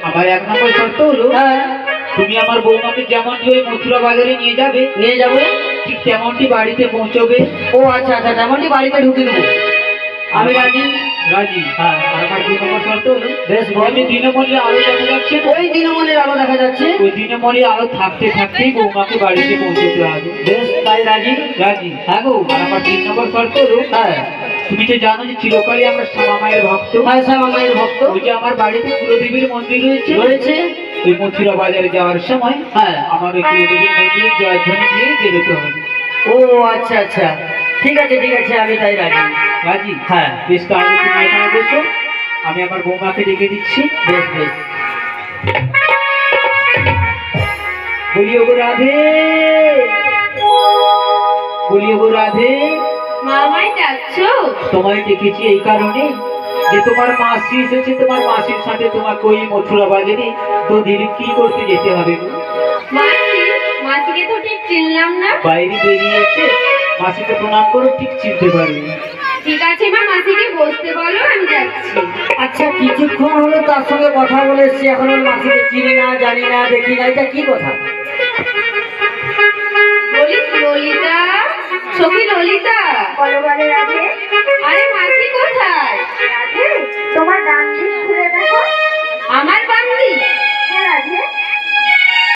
আমার 1 নম্বর শর্ত হলো হ্যাঁ, তুমি আমার বৌমাকে যেমনটি ওই মথুরা বাজারে নিয়ে যাবে, নিয়ে যাবো। ঠিক তেমনটি বাড়িতে পৌঁছবে। ও আচ্ছা আচ্ছা, তেমনটি বাড়িতে ঢুকে দেবো। আমি রাজি। রাজি? হ্যাঁ, আর আমার 2 নম্বর শর্ত হলো বেশ ওই বল। যে দিনমণির আলো দেখা যাচ্ছে না, ওই দিনমণির আলো দেখা যাচ্ছে। ওই দিনমণির আলো থাকতে থাকতেই বৌমাকে বাড়িতে পৌঁছতে হবে। বেশ, তাই রাজি। রাজি? হ্যাঁ গো। আর আমার 3 নম্বর শর্ত হলো হ্যাঁ তুমি তো জানো যে চিরকালই আমরা শ্যামা মায়ের ভক্ত। হ্যাঁ, শ্যামা মায়ের ভক্ত ওই যে আমার বাড়িতে কুলদেবীর মন্দির রয়েছে, রয়েছে। ওই মথুরা বাজারে যাওয়ার সময় হ্যাঁ। আমার ওই কুলদেবীর মন্দিরে জয়ধ্বনি দিয়ে বেরোতে হবে। ও আচ্ছা আচ্ছা, ঠিক আছে ঠিক আছে, আমি তাই রাজি। রাজি? হ্যাঁ। বেশ, তাহলে তুমি এখানে বসো, আমি আমার বৌমাকে ডেকে দিচ্ছি। বেশ বেশ। বলিও গো রাধে, বলিও গো রাধে। মামাই ডাকছো? তোমায় ডেকেছি এই কারণে যে তোমার মাসি এসেছে, তোমার মাসির সাথে তোমাকে ওই মথুরা বাজারে তো দিদি কি করতে যেতে হবে গো? মাসি? মাসিকে তো ঠিক চিনলাম না। বাইরে বেরিয়েছে, মাসিকে প্রণাম করো, ঠিক চিনতে পারবে। ঠিক আছে মা, মাসিকে বসতে বলো, আমি যাচ্ছি। আচ্ছা, কিছুক্ষণ হলো তার সঙ্গে কথা বলে এসছি, এখন ওর মাসিকে চিনি না, জানি না, দেখি না, এটা কি কথা? বলি ললিতা, সখী ললিতা। বলো বলে রাধে।